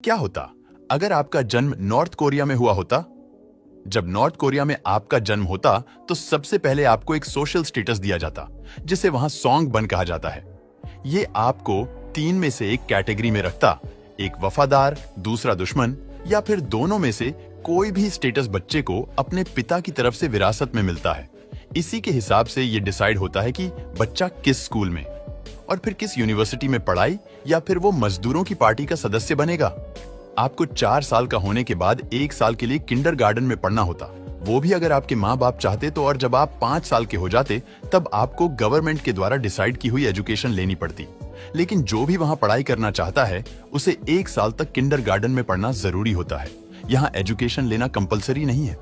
क्या होता अगर आपका जन्म नॉर्थ कोरिया में हुआ होता? जब नॉर्थ कोरिया में आपका जन्म होता तो सबसे पहले आपको एक सोशल स्टेटस दिया जाता जिसे वहां सॉन्ग बन कहा जाता है। ये आपको तीन में से एक कैटेगरी में रखता, एक वफादार, दूसरा दुश्मन या फिर दोनों में से कोई भी स्टेटस बच्चे को अपने पिता की तरफ से विरासत में मिलता है। इसी के हिसाब से ये डिसाइड होता है कि बच्चा किस स्कूल में और फिर किस यूनिवर्सिटी में पढ़ाई या फिर वो मजदूरों की पार्टी का सदस्य बनेगा। आपको 4 साल का होने के बाद 1 साल के लिए किंडरगार्टन में पढ़ना होता, वो भी अगर आपके माँ बाप चाहते तो। और जब आप 5 साल के हो जाते तब आपको गवर्नमेंट के द्वारा डिसाइड की हुई एजुकेशन लेनी पड़ती। लेकिन जो भी वहाँ पढ़ाई करना चाहता है उसे 1 साल तक किंडरगार्टन में पढ़ना जरूरी होता है। यहाँ एजुकेशन लेना कंपलसरी नहीं है।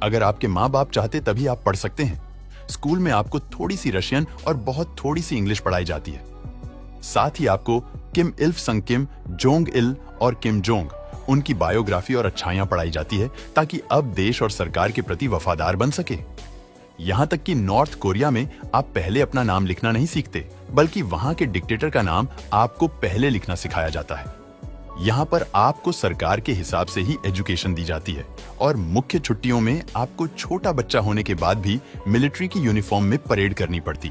अगर आपके माँ बाप चाहते तभी आप पढ़ सकते हैं। स्कूल में आपको थोड़ी सी रशियन और बहुत थोड़ी सी इंग्लिश पढ़ाई जाती है। साथ ही आपको किम इल्फ संग किम, जोंग इल और किम जोंग, उनकी बायोग्राफी और अच्छाइयां पढ़ाई जाती है ताकि अब देश और सरकार के प्रति वफादार बन सके। यहां तक कि नॉर्थ कोरिया में आप पहले अपना नाम लिखना नहीं सीखते, बल्कि वहां के डिक्टेटर का नाम आपको पहले लिखना सिखाया जाता है। यहाँ पर आपको सरकार के हिसाब से ही एजुकेशन दी जाती है और मुख्य छुट्टियों में आपको छोटा बच्चा होने के बाद भी मिलिट्री की यूनिफॉर्म में परेड करनी पड़ती,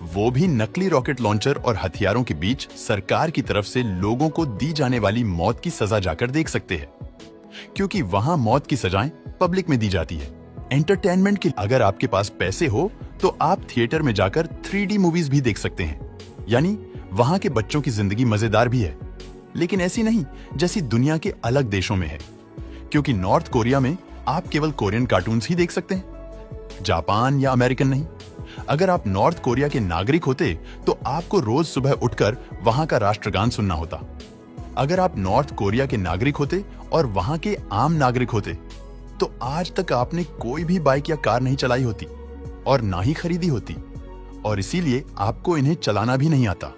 वो भी नकली रॉकेट लॉन्चर और हथियारों के बीच। सरकार की तरफ से लोगों को दी जाने वाली मौत की सजा जाकर देख सकते हैं, क्योंकि वहां मौत की सजाएं पब्लिक में दी जाती है। एंटरटेनमेंट के अगर आपके पास पैसे हो तो आप थिएटर में जाकर 3D मूवीज भी देख सकते हैं, यानी वहां के बच्चों की जिंदगी मजेदार भी है, लेकिन ऐसी नहीं जैसी दुनिया के अलग देशों में है। क्योंकि नॉर्थ कोरिया में आप केवल कोरियन कार्टून्स ही देख सकते हैं, जापान या अमेरिकन नहीं। अगर आप नॉर्थ कोरिया के नागरिक होते तो आपको रोज सुबह उठकर वहां का राष्ट्रगान सुनना होता। अगर आप नॉर्थ कोरिया के नागरिक होते और वहां के आम नागरिक होते तो आज तक आपने कोई भी बाइक या कार नहीं चलाई होती और ना ही खरीदी होती, और इसीलिए आपको इन्हें चलाना भी नहीं आता।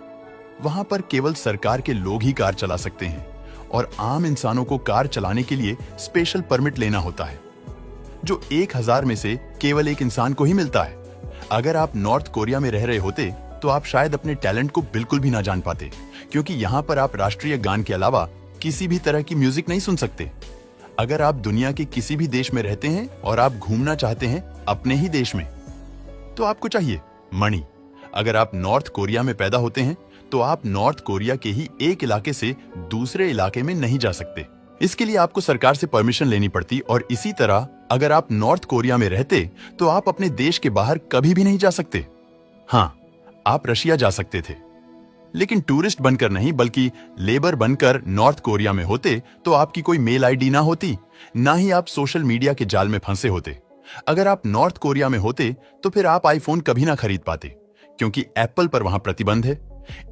वहां पर केवल सरकार के लोग ही कार चला सकते हैं और आम इंसानों को कार चलाने के लिए स्पेशल परमिट लेना होता है, जो 1000 में से केवल एक इंसान को ही मिलता है। अगर आप नॉर्थ कोरिया में रह रहे होते तो आप शायद अपने टैलेंट को बिल्कुल भी ना जान पाते, क्योंकि यहाँ पर आप राष्ट्रीय गान के अलावा किसी भी तरह की म्यूजिक नहीं सुन सकते। अगर आप दुनिया के किसी भी देश में रहते हैं और आप घूमना चाहते हैं अपने ही देश में, तो आपको चाहिए मणि। अगर आप नॉर्थ कोरिया में पैदा होते हैं तो आप नॉर्थ कोरिया के ही एक इलाके से दूसरे इलाके में नहीं जा सकते। इसके लिए आपको सरकार से परमिशन लेनी पड़ती, और इसी तरह अगर आप नॉर्थ कोरिया में रहते तो आप अपने देश के बाहर कभी भी नहीं जा सकते। हाँ, आप रशिया जा सकते थे, लेकिन टूरिस्ट बनकर नहीं बल्कि लेबर बनकर नॉर्थ कोरिया में होते तो आपकी कोई मेल आईडी ना होती, ना ही आप सोशल मीडिया के जाल में फंसे होते। अगर आप नॉर्थ कोरिया में होते तो फिर आप आईफोन कभी ना खरीद पाते, क्योंकि एप्पल पर वहां प्रतिबंध है।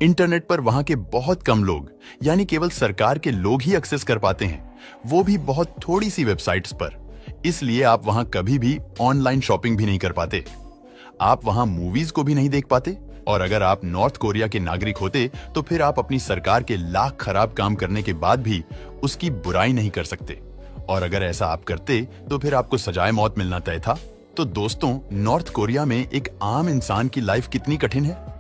इंटरनेट पर वहां के बहुत कम लोग, यानी केवल सरकार के लोग ही एक्सेस कर पाते हैं, वो भी बहुत थोड़ी सी वेबसाइट्स पर। इसलिए आप वहां कभी भी ऑनलाइन शॉपिंग भी नहीं कर पाते। आप वहां मूवीज को भी नहीं देख पाते, और अगर आप नॉर्थ कोरिया के नागरिक होते तो फिर आप अपनी सरकार के लाख खराब काम करने के बाद भी उसकी बुराई नहीं कर सकते, और अगर ऐसा आप करते तो फिर आपको सजाए मौत मिलना तय था। तो दोस्तों, नॉर्थ कोरिया में एक आम इंसान की लाइफ कितनी कठिन है।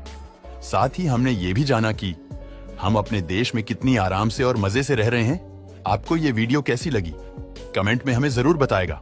साथ ही हमने ये भी जाना कि हम अपने देश में कितनी आराम से और मजे से रह रहे हैं। आपको ये वीडियो कैसी लगी? कमेंट में हमें जरूर बताएगा।